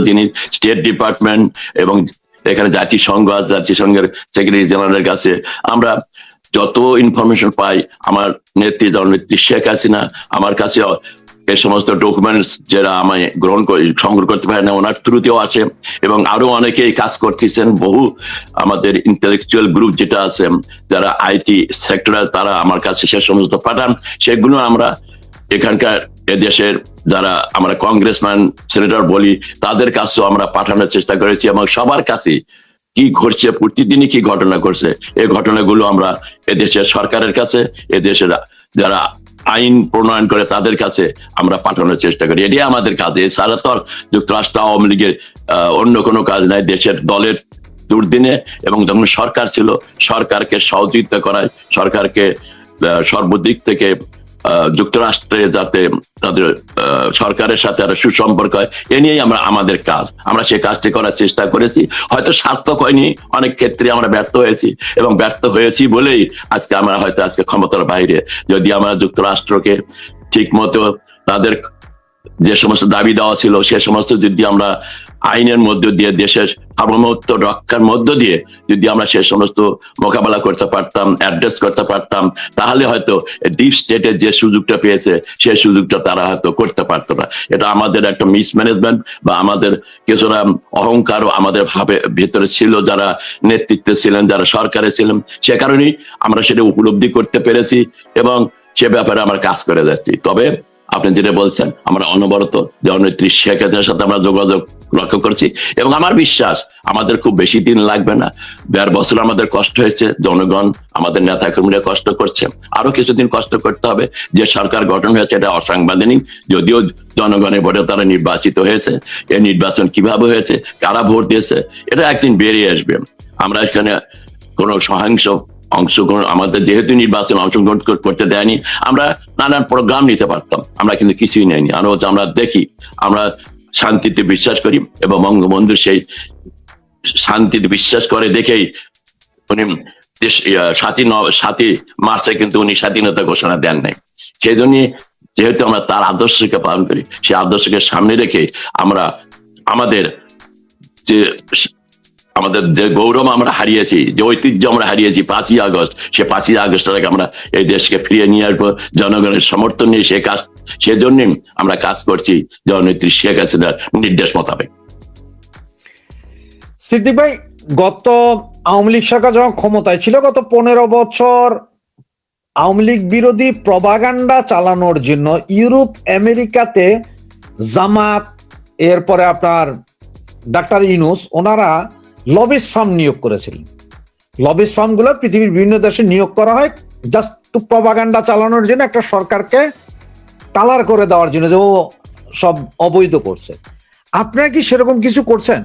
তিনি state department এবং এখানে জাতিসংঘের সেক্রেটারি জেনারেলের কাছে আমরা যত ইনফরমেশন পাই, আমার নেত্রী শেখ হাসিনা আমার কাছে এই সমস্ত ডকুমেন্টস যারা আমায় সংগ্রহ করতে পারে না, ওনার থ্রুতেও আসে এবং আরো অনেকেই কাজ করতেছেন। বহু আমাদের ইন্টেলেকচুয়াল গ্রুপ যেটা আছে, যারা আইটি সেক্টরে, তারা আমার কাছে সে সমস্ত পাঠান। সেগুলো আমরা এখানকার এদেশের যারা আমরা কংগ্রেসম্যান, সেনেটর বলি, তাদের কাছেও আমরা পাঠানোর চেষ্টা করেছি এবং সবার কাছে কি ঘটছে, প্রতিদিনই কি ঘটনা ঘটছে, এই ঘটনাগুলো আমরা এদেশের সরকারের কাছে, এদেশের যারা আইন প্রণয়ন করে তাদের কাছে আমরা পাঠানোর চেষ্টা করি। এটাই আমাদের কাজ। এছাড়া তো যুক্তরাষ্ট্র আওয়ামী লীগের অন্য কোনো কাজ নাই। দেশের দলের দুর্দিনে এবং যখন সরকার ছিল, সরকারকে সহযোগিতা করায়, সরকারকে সর্বদিক থেকে যুক্তরাষ্ট্রে যাতে তাদের সরকারের সাথে আরো সুসম্পর্ক হয়, এ নিয়েই আমাদের কাজ। আমরা সেই কাজটি করার চেষ্টা করেছি, হয়তো সার্থক হয়নি, অনেক ক্ষেত্রে আমরা ব্যর্থ হয়েছি এবং ব্যর্থ হয়েছি বলেই আজকে আমরা হয়তো আজকে ক্ষমতার বাইরে। যদি আমরা যুক্তরাষ্ট্রকে ঠিক মতো তাদের যে সমস্ত দাবি দেওয়া ছিল সে সমস্ত যদি আমরা আইনের মধ্য দিয়ে, দেশের সার্বভৌমত্ব রক্ষার মধ্য দিয়ে যদি আমরা সে সমস্ত মোকাবেলা করতে পারতাম, অ্যাড্রেস করতে পারতাম, তাহলে হয়তো ডিপ স্টেটের যে সুযোগটা পেয়েছে সেই সুযোগটা তারা হয়তো করতে পারতো না। এটা আমাদের একটা মিসম্যানেজমেন্ট বা আমাদের কিছুটা অহংকারও আমাদের ভেতরে ছিল, যারা নেতৃত্বে ছিলেন, যারা সরকারে ছিলেন। সে কারণেই আমরা সেটা উপলব্ধি করতে পেরেছি এবং সে ব্যাপারে আমরা কাজ করে যাচ্ছি। তবে আপনি যেটা বলছেন, আমরা অনবরত জননেত্রী শেখ হাসিনার সাথে আমরা যোগাযোগ রক্ষা করছি এবং আমার বিশ্বাস আমাদের খুব বেশি দিন লাগবে না। 1.5 বছর আমাদের কষ্ট হয়েছে, জনগণ, আমাদের নেতা কর্মীরা কষ্ট করছে, আরো কিছুদিন কষ্ট করতে হবে। যে সরকার গঠন হয়েছে এটা অসাংবিধানিক, যদিও জনগণের ভোটে তারা নির্বাচিত হয়েছে। এই নির্বাচন কিভাবে হয়েছে, কারা ভোট দিয়েছে, এটা একদিন বেরিয়ে আসবে। আমরা এখানে কোনো সহিংস অংশগ্রহণ, আমাদের যেহেতু নির্বাচন অংশগ্রহণ করতে দেয়নি, আমরা নানান প্রোগ্রাম নিতে পারতাম, আমরা কিন্তু কিছুই নেয়নি। আমরা দেখি, আমরা শান্তিতে বিশ্বাস করি এবং বঙ্গবন্ধু সেই শান্তিতে বিশ্বাস করে দেখেই উনি 7ই মার্চে কিন্তু উনি স্বাধীনতা ঘোষণা দেন নাই। সেই জন্য যেহেতু আমরা তার আদর্শকে পালন করি, সেই আদর্শকে সামনে রেখে আমরা আমাদের যে গৌরব আমরা হারিয়েছি, যে ঐতিহ্য আমরা হারিয়েছি 5ই আগস্ট, সে 5ই আগস্টটাকে আমরা এই দেশকে ফিরিয়ে নিয়ে আসবো জনগণের সমর্থন নিয়ে। সে কাজ, সেজন্য আমরা কাজ করছি জননেত্রী শেখ হাসিনার নির্দেশ মোতাবেক। সিদ্দিক ভাই, গত আওয়ামী লীগ সরকার যখন ক্ষমতায় ছিল, গত 15 বছর আওয়ামী লীগ বিরোধী প্রপাগান্ডা চালানোর জন্য ইউরোপ, আমেরিকাতে জামাত, এরপরে আপনার ডাক্তার ইউনূস, ওনারা লবিস্ট ফার্ম নিয়োগ করেছিলেন। লবিস্ট ফার্ম গুলো পৃথিবীর বিভিন্ন দেশে নিয়োগ করা হয় জাস্ট টু প্রপাগান্ডা চালানোর জন্য, একটা সরকারকে কালার করে দেওয়ার জন্য যে ও সব অবৈধ করছে। আপনারা কি সেরকম কিছু করছেন?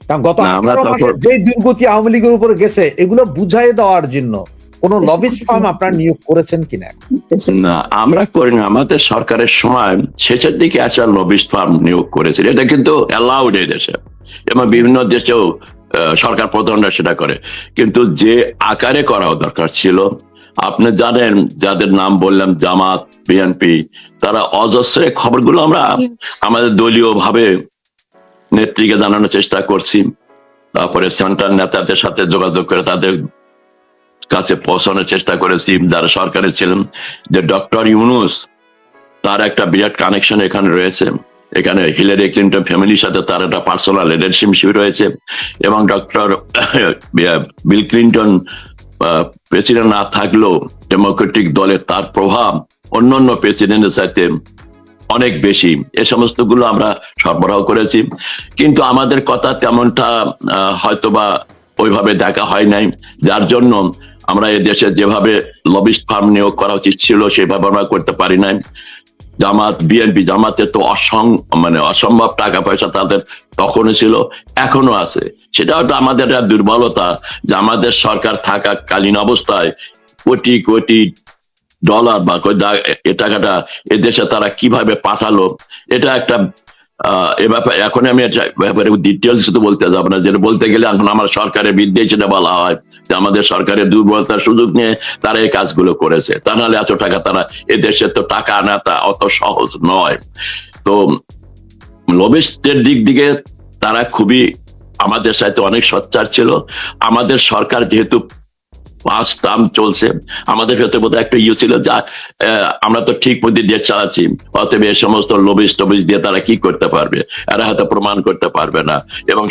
কারণ গত 18 মাসে যে দুর্গতি আওয়ামী লীগের উপরে গেছে, এগুলো বুঝাই দেওয়ার জন্য কোন লবিস্ট ফার্ম আপনারা নিয়োগ করেছেন কিনা? না, আমরা করি না। আমাদের সরকারের সময় শেষের দিকে আসা লবিস্ট ফার্ম নিয়োগ করেছিল, এটা কিন্তু অ্যালাউড এই দেশে এবং বিভিন্ন দেশেও সরকার প্রধানরা সেটা করে। কিন্তু যে আকারে করা দরকার ছিল, আপনি জানেন, যাদের নাম বললাম, জামাত, বিএনপি, তারা অজস্র খবরগুলো আমরা আমাদের দলীয় ভাবে নেত্রীকে জানানোর চেষ্টা করছি। তারপরে সেন্ট্রাল নেতাদের সাথে যোগাযোগ করে তাদের কাছে পৌঁছানোর চেষ্টা করেছি, যারা সরকারে ছিলেন, যে ডক্টর ইউনূস, তার একটা বিরাট কানেকশন এখানে রয়েছে। এখানে হিলারি ক্লিন্টন ফ্যামিলির সাথে তার একটা পার্সোনাল রিলেশনশিপ রয়েছে এবং ডক্টর বিল ক্লিন্টন প্রেসিডেন্ট না থাকলেও ডেমোক্রেটিক দলের তার প্রভাব অন্যান্য প্রেসিডেন্টের সাথে অনেক বেশি। এ সমস্ত গুলো আমরা সরবরাহ করেছি, কিন্তু আমাদের কথা তেমনটা হয়তোবা ওইভাবে দেখা হয় নাই, যার জন্য আমরা এই দেশে যেভাবে লবিস্ট ফার্ম নিয়োগ করা উচিত ছিল সেভাবে আমরা করতে পারি নাই। জামাত, বিএনপি, জামাতে তো অসম্ভব টাকা পয়সা তাদের তখনও ছিল, এখনো আছে। সেটা হয়তো আমাদের একটা দুর্বলতা, যে আমাদের সরকার থাকাকালীন অবস্থায় কোটি কোটি ডলার বা এ টাকাটা এদেশে তারা কিভাবে পাঠালো, এটা একটা এ ব্যাপারে এখন আমি ব্যাপারে ডিটেলস তো বলতে যাবো না, যেটা বলতে গেলে এখন আমার সরকারের বিরুদ্ধে সেটা বলা হয় যে আমাদের সরকারের দুর্বলতার সুযোগ নিয়ে তারা এই কাজগুলো করেছে। তা নাহলে এত টাকা তারা এদেশে তো টাকা আনাটা অত সহজ নয়। তো লবিস্টের দিক দিকে তারা খুবই আমাদের সাথে অনেক সোচ্চার ছিল। আমাদের সরকার যেহেতু 5 টার্ম চলছে, আমাদের ভেতরে বোধহয় একটা ছিল যা আমরা তো ঠিক মধ্যে দেশ চালাচ্ছি, অতএব এই সমস্ত লবিস টবিস দিয়ে তারা কি করতে পারবে, এরা হয়তো প্রমাণ করতে পারবে না। এবং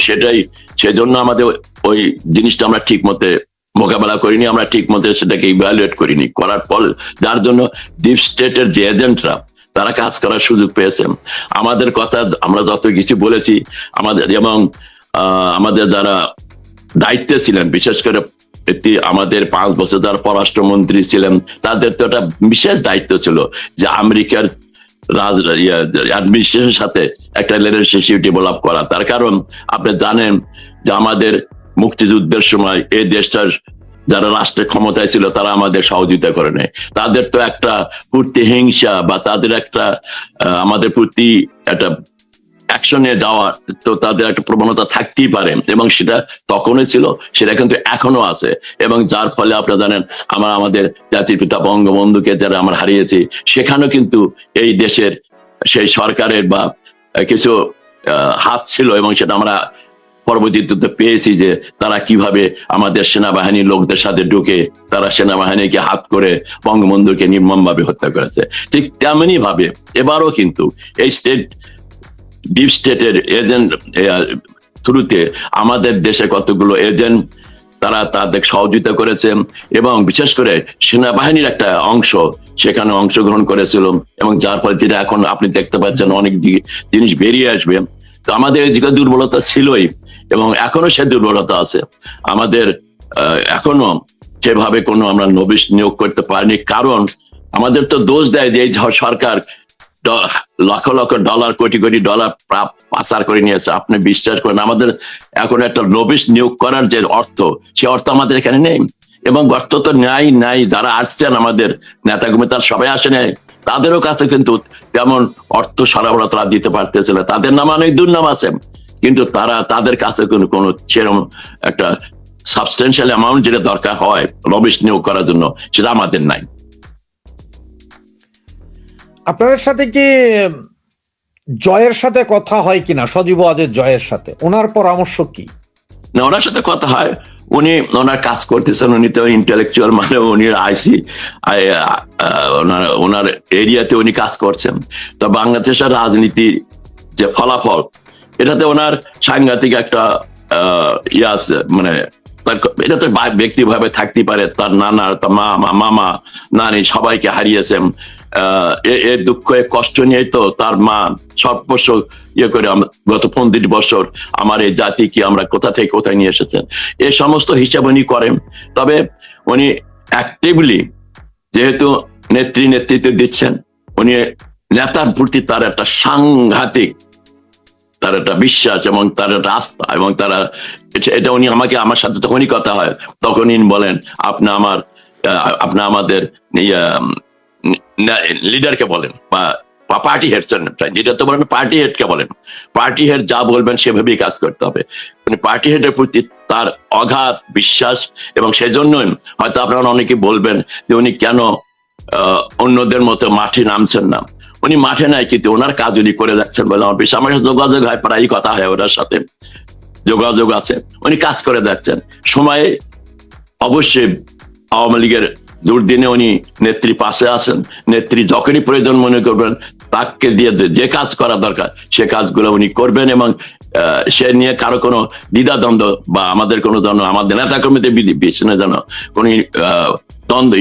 সেজন্য আমাদের ওই জিনিসটা আমরা ঠিক মতে মোকাবেলা করিনি, আমরা ঠিক মতো সেটাকে ইভ্যালুয়েট করিনি। করার পর যার জন্য ডিপ স্টেটের যে এজেন্টরা তারা কাজ করার সুযোগ পেয়েছেন। আমাদের কথা আমরা যত কিছু বলেছি, আমাদের এবং আমাদের যারা দায়িত্বে ছিলেন, বিশেষ করে আমাদের 5 বছর যারা পররাষ্ট্রমন্ত্রী ছিলেন, তাদের তো একটা বিশেষ দায়িত্ব ছিল যে আমেরিকার অ্যাডমিনিস্ট্রেশনের সাথে একটা রিলেশনশিপ ডেভেলপ করা। তার কারণ আপনি জানেন যে আমাদের মুক্তিযুদ্ধের সময় এই দেশটার যারা রাষ্ট্রের ক্ষমতায় ছিল তারা আমাদের সহযোগিতা করে নেয়। তাদের তো একটা প্রতিহিংসা বা তাদের একটা আমাদের প্রতি একটা অ্যাকশনে যাওয়া, তো তাদের একটা প্রবণতা থাকতেই পারে, এবং সেটা তখনই ছিল, সেটা কিন্তু এখনো আছে। এবং যার ফলে আপনারা জানেন আমাদের জাতির পিতা বঙ্গবন্ধুকে যারা আমরা হারিয়েছি, সেখানেও কিন্তু এই দেশের সেই সরকারের বা কিছু হাত ছিল, এবং সেটা আমরা পরবর্তীতে পেয়েছি যে তারা কিভাবে আমাদের সেনাবাহিনীর লোকদের সাথে ঢুকে তারা সেনাবাহিনীকে হাত করে বঙ্গবন্ধুকে নির্মমভাবে হত্যা করেছে। ঠিক তেমনি ভাবে এবারও কিন্তু এই ডিপ স্টেটের এজেন্ট থ্রুতে আমাদের দেশে কতগুলো এজেন্ট তারা তাদের সহযোগিতা করেছেন, এবং বিশেষ করে সেনাবাহিনীর একটা অংশ সেখানে অংশগ্রহণ করেছিল, এবং যার ফলে যেটা এখন আপনি দেখতে পাচ্ছেন অনেক জিনিস বেরিয়ে আসবে। তো আমাদের এদিকে দুর্বলতা ছিলই, এবং এখনো সে দুর্বলতা আছে আমাদের। এখনো সেভাবে কোনো আমরা নবিশ নিয়োগ করতে পারিনি, কারণ আমাদের তো দোষ দেয় যে এই সরকার লক্ষ লক্ষ ডলার, কোটি কোটি ডলার পাচার করে নিয়েছে। আপনি বিশ্বাস করেন আমাদের এখন একটা নবিশ নিয়োগ করার যে অর্থ, সে অর্থ আমাদের এখানে নেই। এবং অর্থ তো নাই, যারা আসছেন আমাদের নেতাকর্মী তারা সবাই আসে নাই, তাদেরও কাছে কিন্তু তেমন অর্থ সরবরাহ তারা দিতে পারতেছিল। তাদের নামে অনেক দুর্নাম আছে, কিন্তু তাদের কাছে কোনো সেরকম একটা সাবস্টেন্সিয়াল অ্যামাউন্ট যেটা দরকার হয় নবিশ নিয়োগ করার জন্য, সেটা আমাদের নাই। আপনাদের সাথে কি জয়ের সাথে কথা হয় কিনা, সজীব ওয়াজেদ জয়ের সাথে? ওনার পরামর্শ কি? না, ওনার সাথে কথা হয়, উনি ওনার কাজ করতেছেন, উনি তো ইন্টেলেকচুয়াল, মানে উনি আইসি ওনার এরিয়াতে উনি কাজ করছেন। তো বাংলাদেশের রাজনীতির যে ফলাফল, এটাতে ওনার সাংঘাতিক একটা আছে, মানে এটা তো ব্যক্তিভাবে থাকতেই পারে, তার নানা, তার মামা, নানি সবাইকে হারিয়েছেন। এর দুঃখ কষ্ট নিয়ে তো তার মা সর্বস্ব করে গত 25 বছর আমার এই জাতিকে আমরা কোথা থেকে কোথায় নিয়ে এসেছেন, এই সমস্ত হিসাব উনি করেন। তবে উনি অ্যাক্টিভলি যেহেতু নেতৃত্ব দিচ্ছেন, উনি নেতার প্রতি তার একটা সাংঘাতিক, তার একটা বিশ্বাস এবং তার একটা আস্থা, এবং তারা এটা উনি আমার সাথে যখনই কথা হয় তখনই বলেন আপনি আমাদের লিডারকে বলেন বা পার্টি হেড, যেটা তো বলেন পার্টি হেডকে বলেন, পার্টি হেড যা বলবেন সেভাবেই কাজ করতে হবে। মানে পার্টি হেডের প্রতি তার অগাধ বিশ্বাস, এবং সেজন্যই হয়তো আপনারা অনেকে বলবেন যে উনি কেন অন্যদের মতো মাঠে নামছেন না। উনি মাঠে নাই, কিন্তু ওনার কাজ উনি করে যাচ্ছেন বলে আমার বিশ্বাস। আমার সাথে যোগাযোগ হয়, প্রায়ই কথা হয়, ওনার সাথে যোগাযোগ আছে, উনি কাজ করে যাচ্ছেন। সময়ে অবশ্যই আওয়ামী লীগের দুর্দিনে উনি নেত্রী পাশে আছেন, নেত্রী যখনই প্রয়োজন মনে করবেন তাকে দিয়ে যে কাজ করা দরকার সে কাজগুলো উনি করবেন, এবং সে নিয়ে কারো কোনো দ্বিধাদ্বন্দ্ব বা আমাদের কোনো ধরনের আমাদের নেতাকর্মীদের পিছনে যেন কোন দ্বন্দ্ব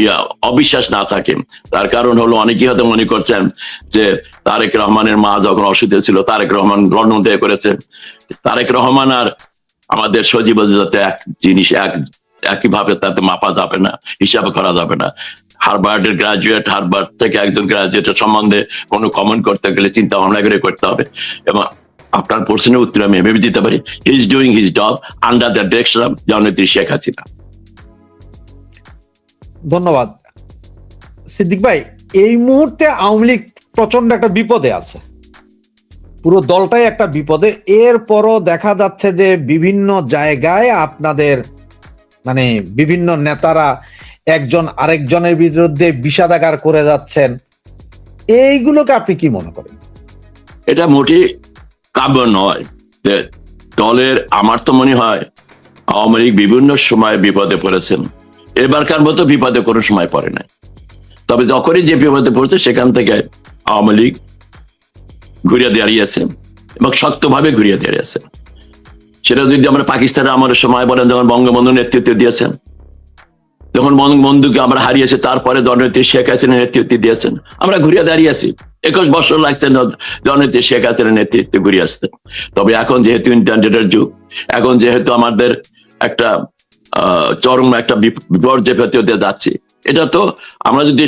অবিশ্বাস না থাকে। তার কারণ হলো অনেকেই হয়তো মনে করছেন যে তারেক রহমানের মা যখন অসুস্থ ছিল তারেক রহমান গণহত্যা করেছে। তারেক রহমান আর আমাদের সজীব যাতে এক জিনিস, একইভাবে তাতে মাপা যাবে না, হিসাবে করা যাবে না। হার্ভার্ডের গ্রাজুয়েট, হার্ভার্ড থেকে একজন গ্রাজুয়েটের সম্বন্ধে কোনো কমেন্ট করতে গেলে চিন্তা ভাবনা করে করতে হবে। এবং আপনার প্রশ্নের উত্তর আমি ভেবে দিতে পারি, he is doing his job under the direction of জননেত্রী শেখ হাসিনা। ধন্যবাদ সিদ্দিক ভাই। এই মুহূর্তে আওয়ামী লীগ প্রচন্ড একটা বিপদে আছে, পুরো দলটাই একটা বিপদে। এরপরও দেখা যাচ্ছে যে বিভিন্ন জায়গায় আপনাদের মানে বিভিন্ন নেতারা একজন আরেকজনের বিরুদ্ধে বিষাদাগার করে যাচ্ছেন, এইগুলোকে আপনি কি মনে করেন? এটা মোটেই কাম্য নয় যে দলের আমার তো মনে হয় আওয়ামী লীগ বিভিন্ন সময় বিপদে পড়েছেন, এবারকার মতো বিপদে কোনো সময় পড়ে নাই। তবে যখনই যে বিপদে পড়ছে সেখান থেকে আওয়ামী লীগ ঘুরিয়ে দাঁড়িয়েছে এবং শক্তভাবে ঘুরিয়ে দাঁড়িয়েছে। সেটা যদি আমরা পাকিস্তানের আমাদের সময় বলেন, যখন বঙ্গবন্ধু নেতৃত্ব দিয়েছেন, যখন বঙ্গবন্ধুকে আমরা হারিয়েছি, তারপরে জননেত্রী শেখ হাসিনা নেতৃত্ব দিয়েছেন, আমরা ঘুরিয়ে দাঁড়িয়েছি। 21 বছর লাগছে জননেত্রী শেখ হাসিনার নেতৃত্বে ঘুরিয়ে আসতে। তবে এখন যেহেতু ইন্টারনেটের যুগ, এখন যেহেতু আমাদের একটা চরম একটা বিপর্যয় হতে যাচ্ছে, এটা তো আমরা যদি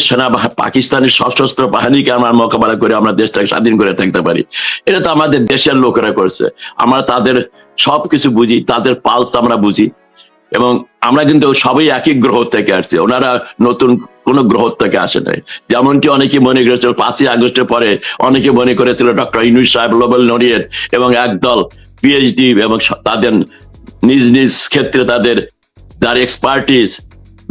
পাকিস্তানের সশস্ত্র বাহিনীকে আমরা মোকাবেলা করে আমরা দেশটাকে স্বাধীন করে থাকতে পারি, এটা তো আমাদের দেশের লোকেরা করছে। আমরা তাদের সবকিছু বুঝি, তাদের পালস আমরা বুঝি, এবং আমরা কিন্তু সবাই একই গ্রহ থেকে আসছি, ওনারা নতুন কোন গ্রহ থেকে আসে নাই। যেমনটি অনেকে মনে করেছিল 5ই আগস্টের পরে, অনেকে মনে করেছিল ডক্টর ইউনূস সাহেব, নোবেল লরিয়েট এবং একদল পিএইচডি এবং তাদের নিজ নিজ ক্ষেত্রে তাদের যার এক্সপার্টিস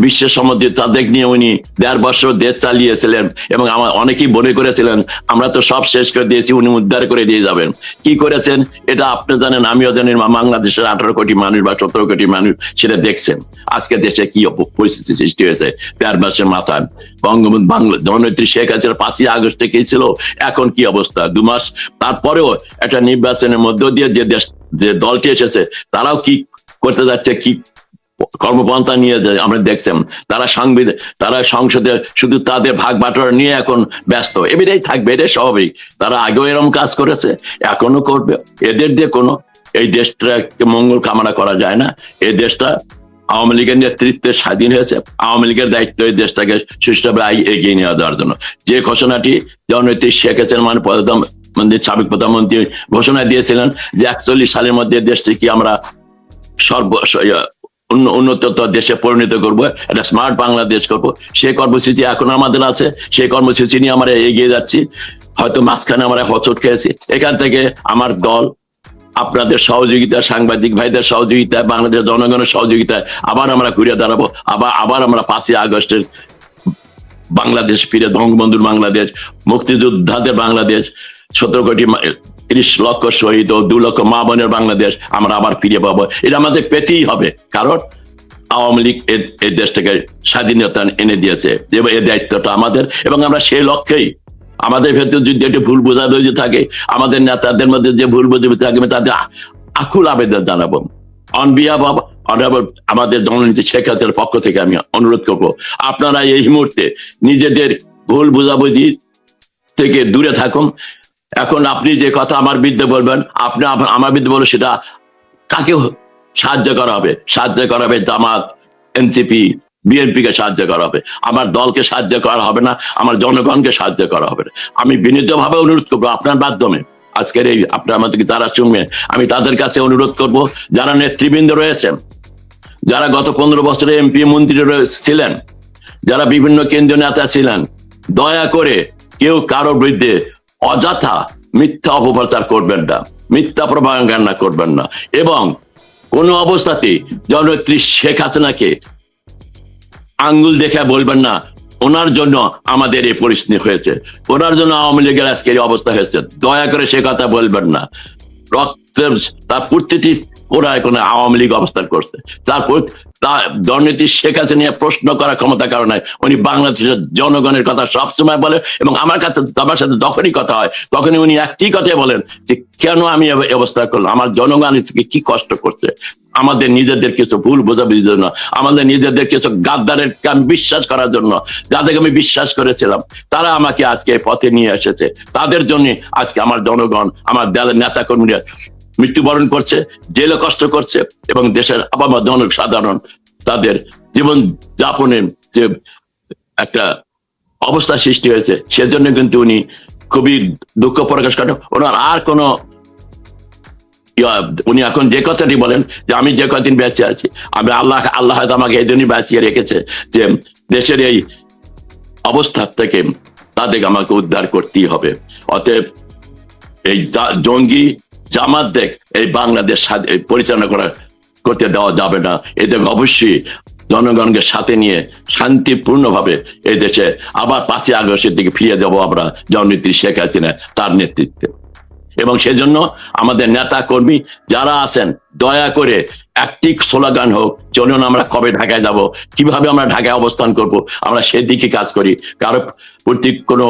বিশ্বের সম্বন্ধে, তাদের নিয়ে উনি 1.5 বছর দেশ চালিয়েছিলেন এবং অনেকেই মনে করেছিলেন আমরা তো সব শেষ করে দিয়েছি, উনি উদ্ধার করে দিয়ে যাবেন। কি করেছেন এটা আপনি জানেন, আমিও জানি। বাংলাদেশের 18 কোটি মানুষ বা 17 কোটি মানুষ সেটা দেখছেন। আজকে দেশে কি পরিস্থিতি সৃষ্টি হয়েছে 1.5 মাসের মাথায়। বঙ্গবন্ধু জননেত্রী শেখ হাসিনা 5ই আগস্টে কি ছিল, এখন কি অবস্থা 2 মাস তারপরেও একটা নির্বাচনের মধ্য দিয়ে যে দলটি এসেছে, তারাও কি করতে যাচ্ছে, কি কর্মপন্থা নিয়ে যায় আমরা দেখছেন। তারা সংসদে শুধু তাদের ভাগ বাটোয়ারা নিয়ে এখন ব্যস্ত। এবারেই থাকবে, এটাই স্বাভাবিক। তারা আগেও এরকম কাজ করেছে, এখনো করবে। এদের দিয়ে কোনো এই দেশটাকে মঙ্গল কামনা করা যায় না। এই দেশটা আওয়ামী লীগের নেতৃত্বে স্বাধীন হয়েছে, আওয়ামী লীগের দায়িত্ব এই দেশটাকে সুষ্ঠুভাবে এগিয়ে নিয়ে যাওয়ার জন্য। যে ঘোষণাটি জননেত্রী শেখ হাসিনা সাবেক প্রধানমন্ত্রী ঘোষণা দিয়েছিলেন যে 41 সালের মধ্যে দেশটিকে আমরা উন্নততর দেশে পরিণত করবো, একটা স্মার্ট বাংলাদেশ করবো, সেই কর্মসূচি এখন আমাদের আছে। সেই কর্মসূচি নিয়ে আমরা এগিয়ে যাচ্ছি। হয়তো মাঝখানে আমরা হোঁচট খেয়েছি। এখান থেকে আমার দল আপনাদের সহযোগিতা, সাংবাদিক ভাইদের সহযোগিতা, বাংলাদেশের জনগণের সহযোগিতায় আবার আমরা ঘুরে দাঁড়াবো। আবার আমরা 5ই আগস্টের বাংলাদেশ ফিরে, বঙ্গবন্ধুর বাংলাদেশ, মুক্তিযোদ্ধাদের বাংলাদেশ, 17 কোটি 30 লক্ষ শহীদ ও 2 লক্ষ মা বোনের বাংলাদেশ আমরা আবার ফিরে পাবো। এটা আমাদের পেতেই হবে, কারণ আওয়ামী লীগ এই দেশটাকে স্বাধীনতা এনে দিয়েছে, এই দায়িত্বটা আমাদের। এবং আমরা সেই লক্ষ্যেই, আমাদের ভেতরে যদি একটু ভুল বোঝাবুঝি থাকে, আমাদের নেতাদের মধ্যে যে ভুল বোঝাবুঝি থাকে, তাদের আকুল আবেদন জানাবো। অন বিহাফ অফ অনারেবল আমাদের জননেত্রী শেখ হাসিনার পক্ষ থেকে আমি অনুরোধ করবো, আপনারা এই মুহূর্তে নিজেদের ভুল বোঝাবুঝি থেকে দূরে থাকুন। এখন আপনি যে কথা আমার বিরুদ্ধে বলবেন, আপনি আমার বিরুদ্ধে বলবেন, সেটা কাকে সাহায্য করা হবে? সাহায্য করা হবে জামাত, এনসিপি, বিএনপি কে সাহায্য করা হবে। আমার দলকে সাহায্য করা হবে না, আমার জনগণকে সাহায্য করা হবে না। আমি বিনীতভাবে অনুরোধ করবো আপনার মাধ্যমে, আজকের এই আপনার আমাদেরকে যারা শুনবেন, আমি তাদের কাছে অনুরোধ করব, যারা নেতৃবৃন্দ রয়েছেন, যারা গত 15 বছরে এমপি মন্ত্রী ছিলেন, যারা বিভিন্ন কেন্দ্রীয় নেতা ছিলেন, দয়া করে কেউ কারো বিরুদ্ধে অযথা মিথ্যা অপপ্রচার করবেন না, মিথ্যা প্রপাগান্ডা করবেন না, এবং কোন অবস্থাতেই জননেত্রী শেখ হাসিনাকে আঙ্গুল দেখে বলবেন না ওনার জন্য আমাদের এই পরিস্থিতি হয়েছে, ওনার জন্য আওয়ামী লীগের আজকের এই অবস্থা হয়েছে। দয়া করে সে কথা বলবেন না। রক্তের তার প্রতিটি কোনায় কোনায় আওয়ামী লীগ অবস্থান করছে। তারপর দুর্নীতি শেখ হাসিনা নিয়ে প্রশ্ন করার ক্ষমতা কারণে উনি বাংলাদেশের জনগণের কথা সবসময় বলে, এবং আমার সাথে যখনই কথা হয় তখনই উনি একটি কথাই বলেন যে কেন আমি অবস্থা করলাম, আমার জনগণ কি কষ্ট করছে। আমাদের নিজেদের কিছু ভুল বোঝাবুঝির জন্য, আমাদের নিজেদের কিছু গাদ্দারের আমি বিশ্বাস করার জন্য, যাদেরকে আমি বিশ্বাস করেছিলাম, তারা আমাকে আজকে পথে নিয়ে এসেছে। তাদের জন্য আজকে আমার জনগণ, আমার দলের নেতা কর্মীরা মৃত্যুবরণ করছে, জেলে কষ্ট করছে, এবং দেশের আপামর জনসাধারণ তাদের জীবন যাপনের যে একটা অবস্থা সৃষ্টি হয়েছে, সেজন্য কিন্তু উনি খুবই দুঃখ প্রকাশ করেন। ওনার আর কোনো উনি এখন যে কথাটি বলেন যে আমি যে কদিন বেঁচে আছি, আমি আল্লাহ হয়তো আমাকে এই জন্যই বাঁচিয়ে রেখেছে যে দেশের এই অবস্থা থেকে তাদেরকে আমাকে উদ্ধার করতেই হবে। অতএব এই জঙ্গি জামাত দেখ এই বাংলাদেশ পরিচালনা করতে দেওয়া যাবে না। এদের অবশ্যই জনগণকে সাথে নিয়ে শান্তিপূর্ণভাবে এই দেশে আবার 5ই আগস্টের দিকে ফিরে যাবো আমরা জননেত্রী শেখ হাসিনা তার নেতৃত্বে। এবং সেজন্য আমাদের নেতা কর্মী যারা আছেন দয়া করে একটি স্লোগান হোক, চলুন আমরা কবে ঢাকায় যাব, কিভাবে আমরা ঢাকায় অবস্থান করব, আমরা সেদিকে কাজ করি। কারো প্রতি কোনো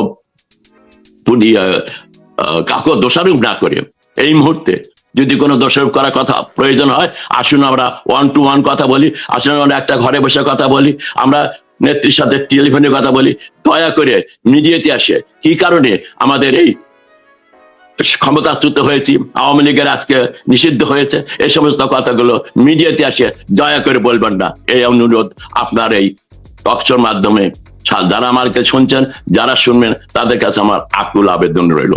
কাউকে দোষারোপ না করে এই মুহূর্তে যদি কোনো দোষারোপ করার কথা প্রয়োজন হয়, আসুন আমরা 1-to-1 কথা বলি, আসুন আমরা একটা ঘরে বসে কথা বলি, আমরা নেত্রীর সাথে টেলিফোনে কথা বলি। দয়া করে মিডিয়াতে আসে কি কারণে আমাদের এই ক্ষমতাচ্যুত হয়েছি, আওয়ামী লীগের আজকে নিষিদ্ধ হয়েছে, এই সমস্ত কথাগুলো মিডিয়াতে আসে দয়া করে বলবেন না। এই অনুরোধ আপনার এই টকশোর মাধ্যমে যারা আমাকে শুনছেন, যারা শুনবেন, তাদের কাছে আমার আকুল আবেদন রইল।